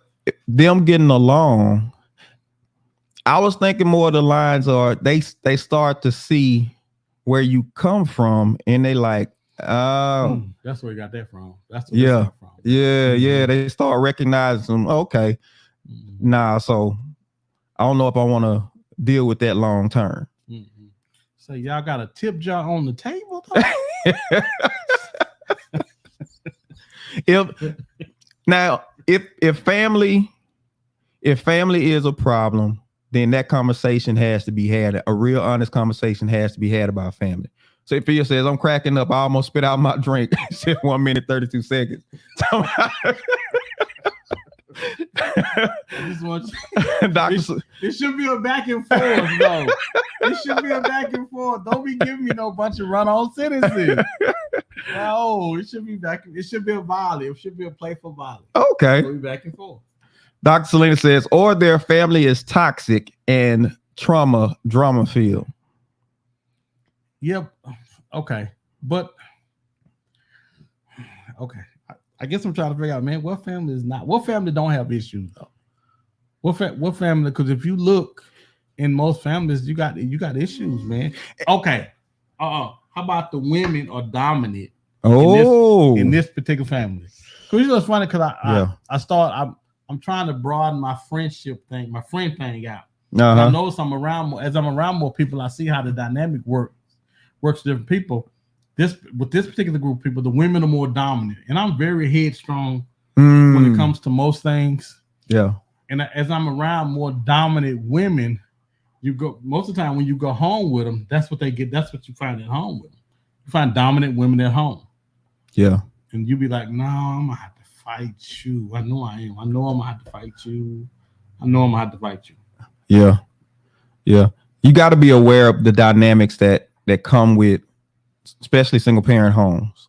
B: them getting along. I was thinking more of the lines are they start to see where you come from, and they like, oh,
C: that's where you got that from. That's where
B: yeah,
C: that's from.
B: yeah. They start recognizing them. Okay, nah. So I don't know if I want to deal with that long term.
C: So y'all got a tip jar on the table? If family is a problem, then that conversation has to be had. A real honest conversation has to be had about family. So if he says, I'm cracking up, I almost spit out my drink. It's 1 minute, 32 seconds. It should be a back and forth, though. It should be a back and forth. Don't be giving me no bunch of run-on sentences. No, it should be back. It should be a volley. It should be a playful volley.
B: Okay.
C: It'll be back and forth.
B: Dr. Selena says, or their family is toxic and drama filled.
C: Yep. Okay. But okay. I guess I'm trying to figure out, man, what family is not? What family don't have issues though? What family? Because if you look in most families, you got issues, man. Okay. How about the women are dominant? In this particular family? Because you know it's funny because I'm trying to broaden my friend thing out. I notice I'm around more people. I see how the dynamic works with different people. With this particular group of people, the women are more dominant, and I'm very headstrong when it comes to most things.
B: Yeah.
C: And as I'm around more dominant women, most of the time when you go home with them, that's what they get. That's what you find at home with them. You find dominant women at home.
B: Yeah.
C: And you be like, no, I'm gonna have to fight you. I know I am. I know I'm gonna have to fight you.
B: Yeah. Yeah. You got to be aware of the dynamics that come with, especially single parent homes,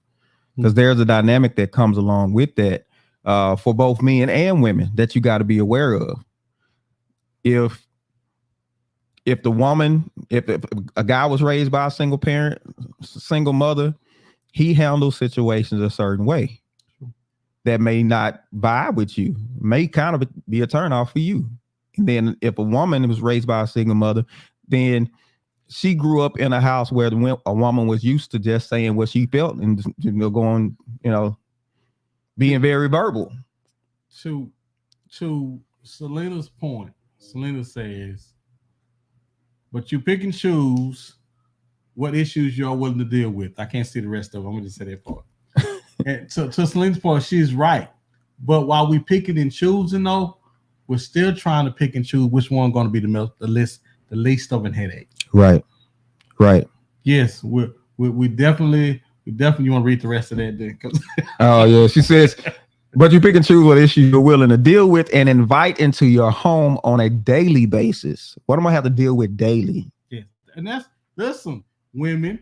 B: because there's a dynamic that comes along with that for both men and women that you got to be aware of. If the woman, if a guy was raised by a single parent, single mother, he handles situations a certain way that may not vibe with you, may kind of be a turnoff for you. And then if a woman was raised by a single mother, then she grew up in a house where a woman was used to just saying what she felt and going, being very verbal.
C: To Selena's point, Selena says, but you pick and choose what issues you're willing to deal with. I can't see the rest of it. I'm going to say that part. And to Selena's point, she's right. But while we picking and choosing, though, we're still trying to pick and choose which one going to be the least of a headache.
B: Right.
C: Yes, we definitely want to read the rest of that then.
B: Oh yeah, she says, but you pick and choose what issues you're willing to deal with and invite into your home on a daily basis. What am I have to deal with daily?
C: Yes, and listen, women,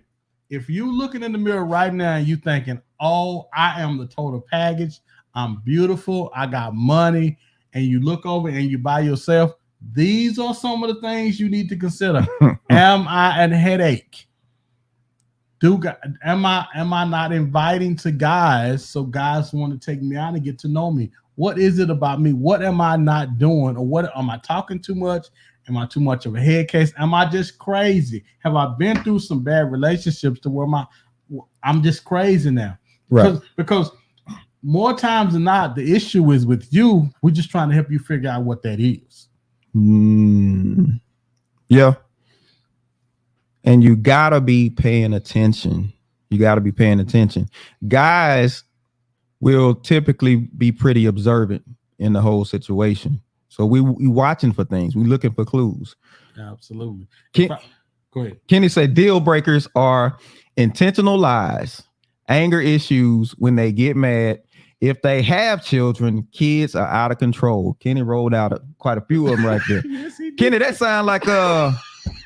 C: if you looking in the mirror right now and you thinking, oh, I am the total package, I'm beautiful, I got money, and you look over and you by yourself, these are some of the things you need to consider. Am I a headache? Am I not inviting to guys so guys want to take me out and get to know me? What is it about me? What am I not doing? Or what am I talking too much? Am I too much of a head case? Am I just crazy? Have I been through some bad relationships to where I'm just crazy now?
B: Right.
C: Because more times than not, the issue is with you. We're just trying to help you figure out what that is.
B: Yeah. And you gotta be paying attention. Guys will typically be pretty observant in the whole situation. So we watching for things. We looking for clues.
C: Absolutely.
B: Go
C: ahead.
B: Kenny said deal breakers are intentional lies, anger issues when they get mad. If they have children, kids are out of control. Kenny rolled out quite a few of them right there.
C: Yes, he did.
B: Kenny, that sound like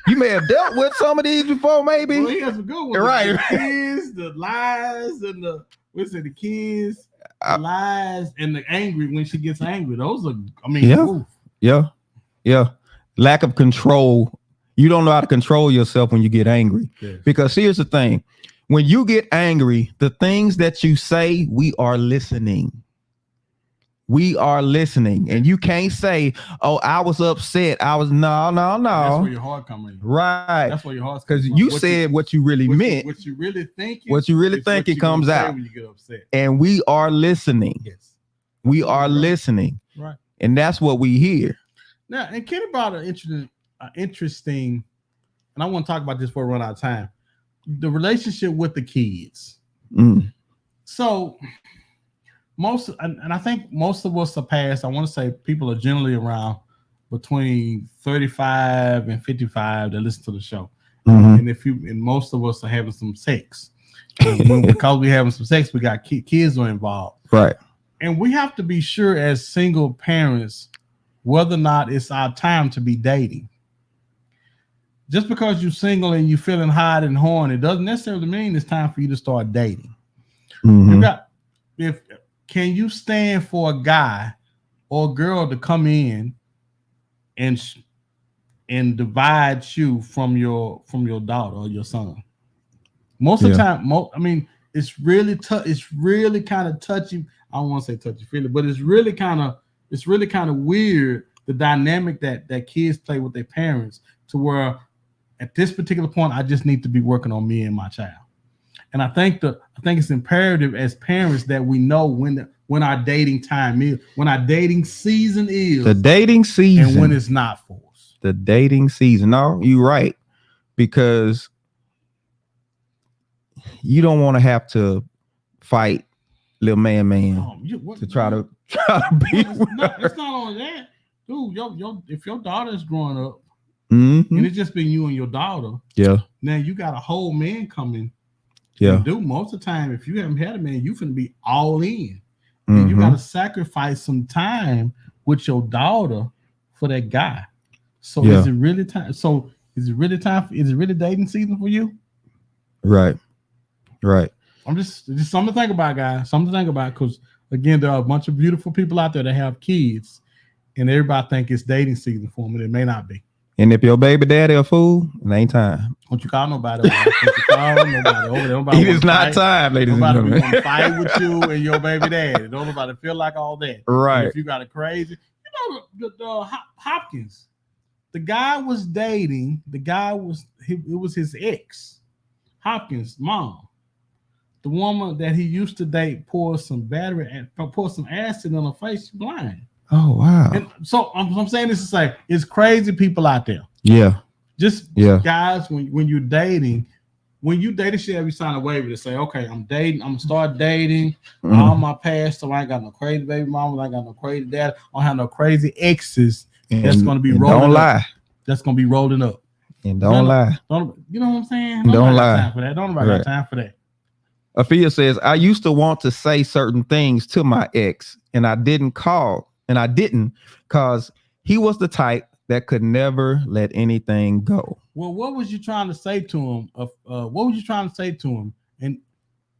B: you may have dealt with some of these before, maybe.
C: Well, he has a good one.
B: Right.
C: The kids, the lies, and the kids, the lies, and the angry when she gets angry. Those are,
B: Yeah. Lack of control. You don't know how to control yourself when you get angry.
C: Yes.
B: Because here's the thing. When you get angry, the things that you say, we are listening. And you can't say, oh, I was upset. I was no.
C: That's where your heart comes in.
B: Right.
C: That's where your heart's
B: because you said what you really meant.
C: What you really think.
B: What you really think it comes out
C: when you get upset.
B: And we are listening.
C: Yes.
B: We are listening.
C: Right.
B: And that's what we hear.
C: Now, and Kenny brought an interesting, and I want to talk about this before we run out of time. The relationship with the kids. So and I think most of us are past, I want to say people are generally around between 35 and 55 that listen to the show. And most of us are having some sex. Because we having some sex, we got kids are involved.
B: Right.
C: And we have to be sure as single parents whether or not it's our time to be dating. Just because you're single and you're feeling hot and horny, it doesn't necessarily mean it's time for you to start dating. Can you stand for a guy or a girl to come in and divide you from your daughter or your son? Most of the time, it's really it's really kind of touchy. I don't want to say touchy feely, but it's really kind of weird, the dynamic that kids play with their parents, to where at this particular point, I just need to be working on me and my child. And I think it's imperative as parents that we know when our dating time is, when our dating season is,
B: the dating season,
C: and when it's not for us.
B: The dating season. No, you're right, because you don't want to have to fight little man to try to be.
C: It's not only that, dude. If your daughter is growing up, and it's just been you and your daughter, now you got a whole man coming. Dude, most of the time, if you haven't had a man, you finna be all in. And you gotta sacrifice some time with your daughter for that guy. So is it really time? Is it really dating season for you?
B: Right.
C: I'm just something to think about, guys. Something to think about, because again, there are a bunch of beautiful people out there that have kids, and everybody think it's dating season for them, and it may not be.
B: And if your baby daddy a fool, it ain't time.
C: Don't you call nobody. Don't you call nobody over there. Nobody
B: it is not time, ladies and gentlemen.
C: Nobody want to fight with you and your baby daddy. Don't nobody feel like all that.
B: Right.
C: And if you got a crazy, the Hopkins, the guy was dating. It was his ex, Hopkins' mom, the woman that he used to date. Poured some acid on her face. She's blind.
B: Oh wow!
C: And so I'm saying this to say, it's crazy people out there. Guys, when you're dating, you should have you sign a waiver to say, okay, I'm gonna start dating. All my past, so I ain't got no crazy baby mama, I ain't got no crazy dad, I don't have no crazy exes. That's gonna be rolling.
B: Don't lie.
C: That's gonna be rolling up.
B: And don't lie.
C: You know what I'm saying?
B: Don't lie.
C: Time for that. Don't nobody got time for that.
B: Afia says, I used to want to say certain things to my ex, and I didn't because he was the type that could never let anything go.
C: Well, what was you trying to say to him? What was you trying to say to him?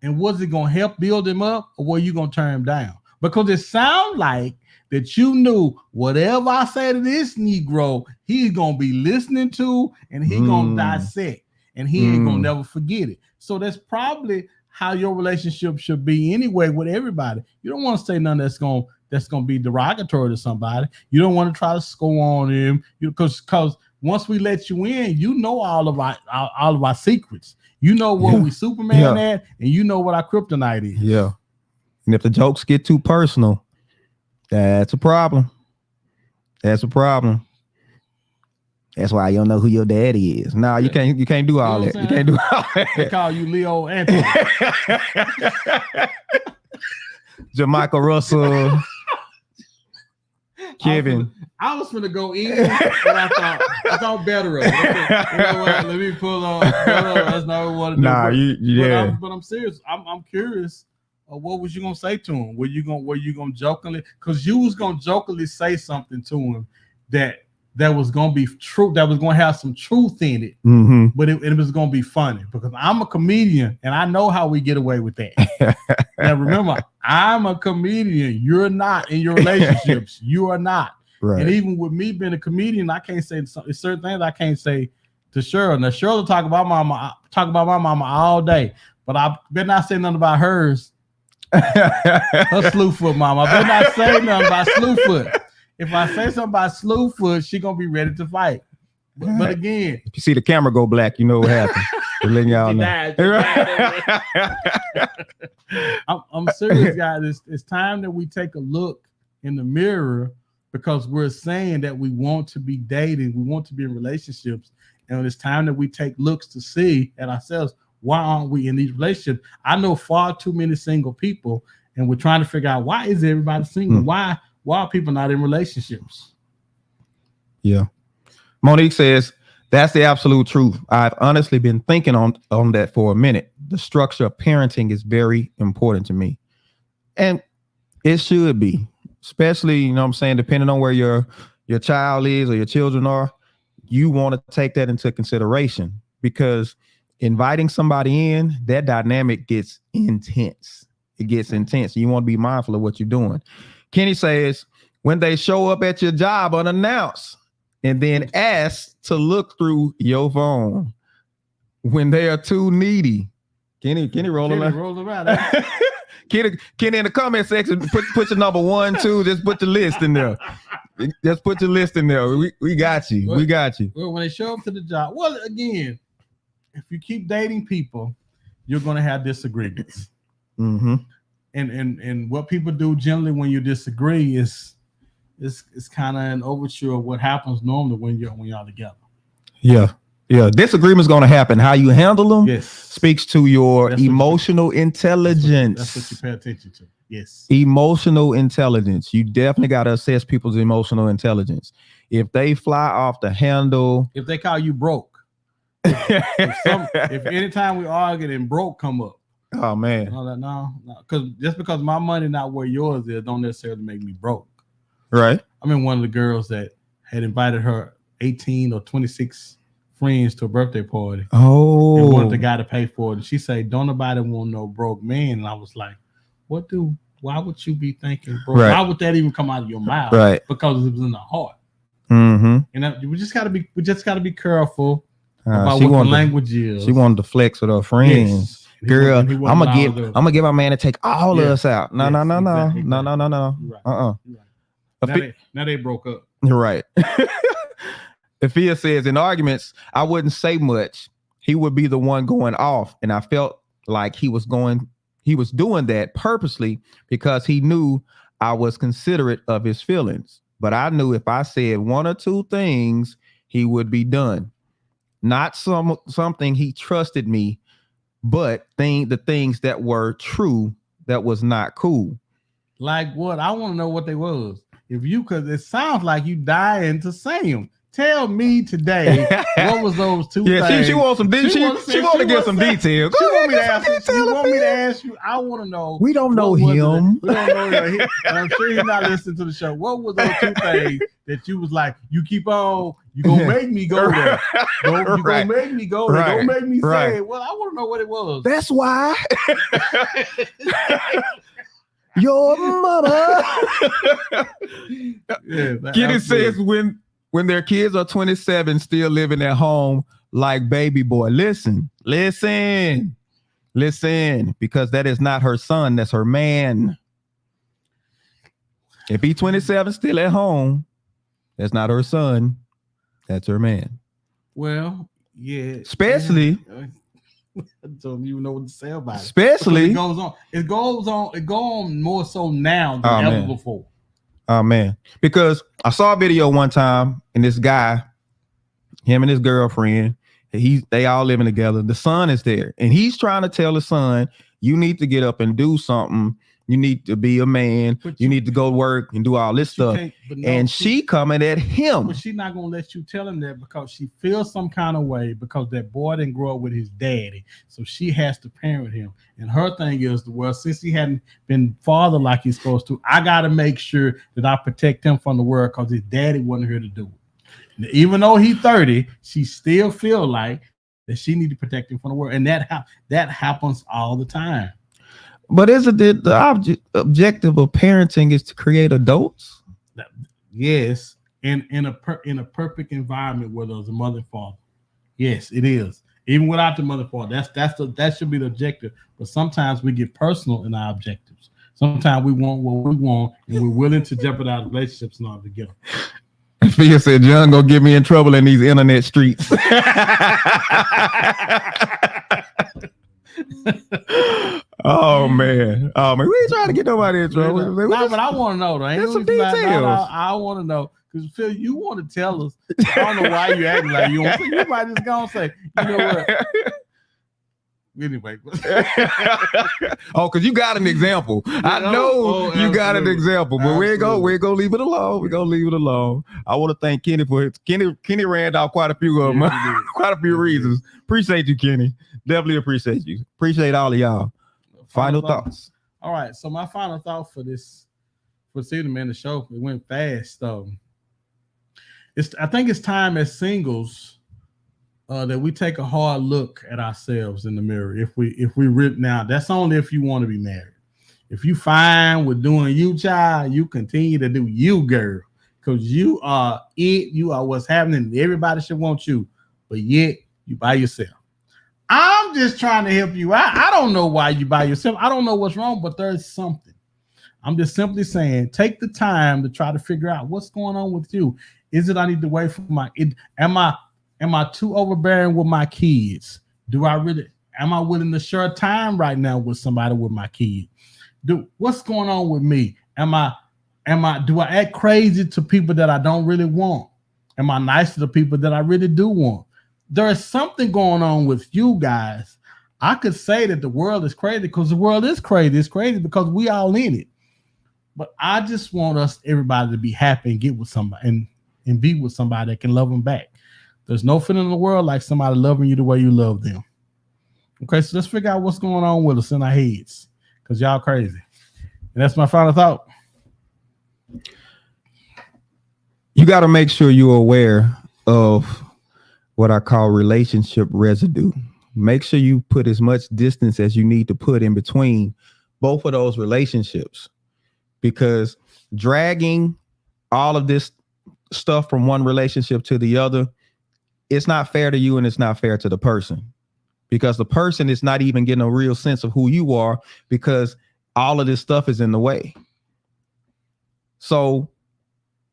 C: And was it gonna help build him up, or were you gonna turn him down? Because it sounds like that you knew whatever I say to this Negro, he's gonna be listening to, and he gonna dissect, and he ain't gonna never forget it. So that's probably how your relationship should be anyway with everybody. You don't want to say nothing that's gonna be derogatory to somebody. You don't want to try to score on him, because once we let you in, you know all of our secrets. You know what we Superman at, and you know what our kryptonite is.
B: Yeah. And if the jokes get too personal, that's a problem. That's a problem. That's why you don't know who your daddy is. No, you can't do all that. You can't do all that.
C: They call you Leo Anthony.
B: Jamaica Russell. Kevin.
C: I was gonna go in, but I thought better of it. You know what? Let me pull up. That's not what I want to do.
B: Nah,
C: but I'm serious. I'm curious. What was you gonna say to him? Were you gonna jokingly? Because you was gonna jokingly say something to him that was gonna be true. That was gonna have some truth in it.
B: Mm-hmm.
C: But it was gonna be funny, because I'm a comedian and I know how we get away with that. Now remember, I'm a comedian. You're not in your relationships. You are not.
B: Right.
C: And even with me being a comedian, I can't say certain things I can't say to Cheryl. Now Cheryl will talk about my mama all day, but I better not say nothing about hers. Her Slewfoot mama. I better not say nothing about Slewfoot. If I say something about Slewfoot, she gonna be ready to fight. But again,
B: if you see the camera go black, you know what happened. We're letting y'all know.
C: I'm serious, guys. It's time that we take a look in the mirror, because we're saying that we want to be dating, we want to be in relationships, and it's time that we take looks to see at ourselves. Why aren't we in these relationships? I know far too many single people, and we're trying to figure out, why is everybody single? Why are people not in relationships?
B: Yeah. Monique says, that's the absolute truth. I've honestly been thinking on that for a minute. The structure of parenting is very important to me. And it should be, especially, you know what I'm saying, depending on where your child is or your children are, you want to take that into consideration, because inviting somebody in, that dynamic gets intense. It gets intense. You want to be mindful of what you're doing. Kenny says, when they show up at your job unannounced and then ask to look through your phone, when they are too needy. Kenny rolling around. Kenny in the comment section, put your number 1, 2, just put the list in there. Just put your list in there. We got you. We got you.
C: Well, when they show up to the job, well, again, if you keep dating people, you're going to have disagreements.
B: Mm-hmm.
C: And what people do generally when you disagree is kind of an overture of what happens normally when y'all together. Yeah.
B: Disagreement's going to happen. How you handle them speaks to your emotional intelligence.
C: That's what you pay attention to. Yes.
B: Emotional intelligence. You definitely got to assess people's emotional intelligence. If they fly off the handle.
C: If they call you broke. if anytime we argue and broke come up.
B: Oh, man.
C: No. Because just because my money not where yours is, don't necessarily make me broke.
B: Right.
C: I mean, one of the girls that had invited her 18 or 26 friends to a birthday party.
B: Oh.
C: And wanted the guy to pay for it. And she said, don't nobody want no broke man. And I was like, why would you be thinking broke?
B: Right.
C: Why would that even come out of your mouth?
B: Right.
C: Because it was in the heart.
B: Mm-hmm.
C: And we just gotta be careful about what the language is.
B: She wanted to flex with her friends. Yes. Girl, I'm gonna get my man to take all of us out. No.
C: Exactly.
B: No.
C: Right. Now they broke up.
B: Right. Afia says, in arguments, I wouldn't say much. He would be the one going off, and I felt like he was doing that purposely because he knew I was considerate of his feelings. But I knew if I said 1 or 2 things, he would be done. Not something he trusted me, but the things that were true that was not cool.
C: Like what? I want to know what they was. Because it sounds like you dying to say them. Tell me today what was those two things.
B: Yeah, she wants some details. She want to get some details.
C: She want me to ask you. She want me to ask you. I want to know.
B: We don't know him.
C: We don't know him. I'm sure he's not listening to the show. What was those two things that you was like, you keep on, you gonna make me go there. You gonna make me go there. Don't make me say it. Well, I want to know what it was.
B: That's why. Your mother. Kenny says when their kids are 27, still living at home like baby boy. Listen, because that is not her son. That's her man. If he's 27, still at home, that's not her son. That's her man.
C: Well, yeah.
B: Especially.
C: I don't even know what to say about it.
B: Especially.
C: It goes on more so now than ever before.
B: Oh man. Because I saw a video one time and this guy, him and his girlfriend, they all living together. The son is there and he's trying to tell the son, you need to get up and do something. You need to be a man. You need to go work and do all this stuff. And she coming at him.
C: But she's not going to let you tell him that because she feels some kind of way because that boy didn't grow up with his daddy. So she has to parent him. And her thing is, well, since he hadn't been father like he's supposed to, I got to make sure that I protect him from the world because his daddy wasn't here to do it. And even though he's 30, she still feel like that she need to protect him from the world. And that happens all the time.
B: But isn't it the objective of parenting is to create adults?
C: Yes, in a perfect environment where there's a mother and father. Yes, it is. Even without the mother and father, that should be the objective. But sometimes we get personal in our objectives. Sometimes we want what we want, and we're willing to jeopardize relationships in order to get them.
B: Phil said, "John gonna get me in trouble in these internet streets." Oh man, we ain't trying to get nobody in trouble.
C: No, but I want to know though. Ain't some details. I want to know because Phil, you want to tell us. I don't know why you acting like you want. You might just gonna say, you know what? Anyway,
B: because you got an example. I know you got an example, but we're gonna leave it alone. We're gonna leave it alone. I want to thank Kenny for it. Kenny ran out quite a few of them, quite a few reasons. Appreciate you, Kenny. Definitely appreciate you. Appreciate all of y'all. Final thoughts.
C: All right. So my final thought for seeing man, the show, it went fast. I think it's time as singles that we take a hard look at ourselves in the mirror. If we rip now, that's only if you want to be married. If you fine with doing you, child, you continue to do you, girl, because you are it. You are what's happening. Everybody should want you, but yet you by yourself. I'm just trying to help you out. I don't know why you by yourself. I don't know what's wrong, but there's something. I'm just simply saying, take the time to try to figure out what's going on with you. Is it I need to wait for am I too overbearing with my kids? Am I willing to share time right now with somebody with my kid? What's going on with me? Do I act crazy to people that I don't really want? Am I nice to the people that I really do want? There is something going on with you guys. I could say that the world is crazy because the world is crazy. It's crazy because we all in it. But I just want everybody to be happy and get with somebody and be with somebody that can love them back. There's no feeling in the world like somebody loving you the way you love them. Okay, so let's figure out what's going on with us in our heads because y'all crazy. And that's my final thought.
B: You got to make sure you're aware of what I call relationship residue. Make sure you put as much distance as you need to put in between both of those relationships, because dragging all of this stuff from one relationship to the other, it's not fair to you and it's not fair to the person, because the person is not even getting a real sense of who you are because all of this stuff is in the way. So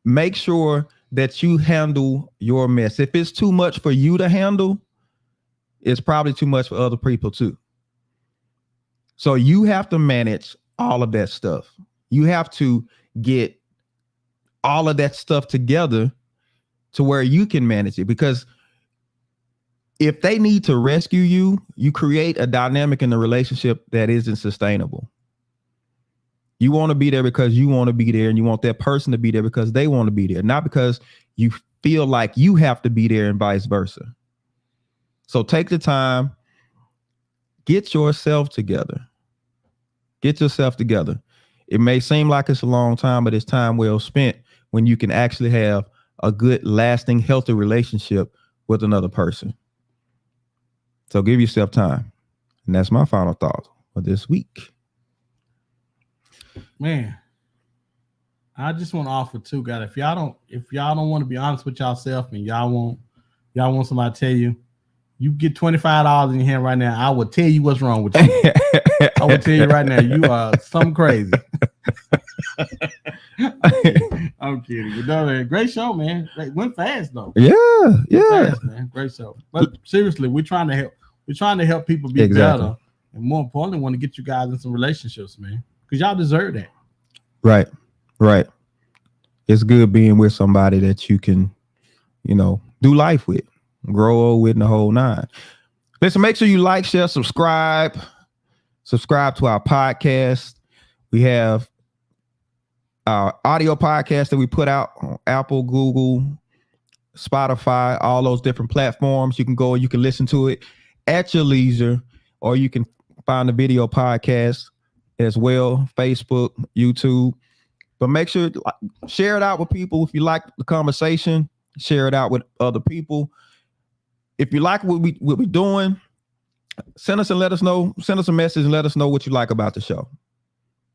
B: make sure that you handle your mess. If it's too much for you to handle, it's probably too much for other people too. So you have to manage all of that stuff. You have to get all of that stuff together to where you can manage it, because if they need to rescue you, you create a dynamic in the relationship that isn't sustainable. You want to be there because you want to be there, and you want that person to be there because they want to be there, not because you feel like you have to be there and vice versa. So take the time, get yourself together. Get yourself together. It may seem like it's a long time, but it's time well spent when you can actually have a good, lasting, healthy relationship with another person. So give yourself time. And that's my final thought for this week.
C: Man, I just want to offer too, guys. If y'all don't want to be honest with yourself and y'all want somebody to tell you, you get $25 in your hand right now, I will tell you what's wrong with you. I will tell you right now, you are something crazy. I'm kidding. But no, man, great show, man. It went fast though.
B: Yeah.
C: Fast, man. Great show. But seriously, we're trying to help. We're trying to help people be better, and more importantly, want to get you guys in some relationships, man, because y'all deserve that.
B: Right. It's good being with somebody that you can, do life with, grow old with, and the whole nine. Listen, make sure you like, share, subscribe to our podcast. We have our audio podcast that we put out on Apple, Google, Spotify, all those different platforms. You can go and you can listen to it at your leisure, or you can find the video podcast as well, Facebook, YouTube. But make sure share it out with people. If you like the conversation, share it out with other people. If you like what we're doing, send us and let us know. Send us a message and let us know what you like about the show.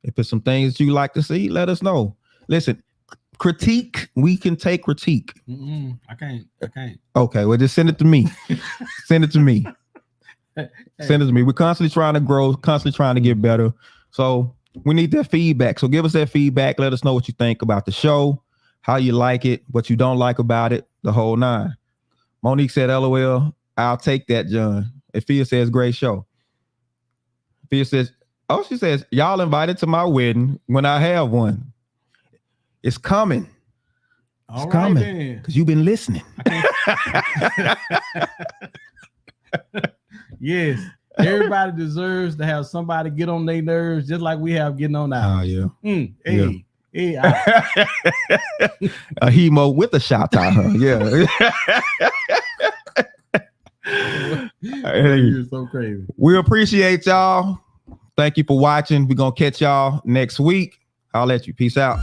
B: If there's some things that you like to see, let us know. Listen, critique, we can take critique.
C: I can't.
B: Okay, well, just send it to me. Send it to me. Send it to me. We're constantly trying to grow, constantly trying to get better. So we need that feedback. So give us that feedback. Let us know what you think about the show, how you like it, what you don't like about it, the whole nine. Monique said, LOL, I'll take that, John. Afia says, great show. Afia says, she says, y'all invited to my wedding when I have one. It's coming. It's coming because you've been listening.
C: Yes. Everybody deserves to have somebody get on their nerves just like we have getting on ours.
B: Oh, yeah.
C: Hey,
B: a hemo with a shot out, huh? Yeah.
C: You're so crazy.
B: We appreciate y'all. Thank you for watching. We're going to catch y'all next week. I'll let you. Peace out.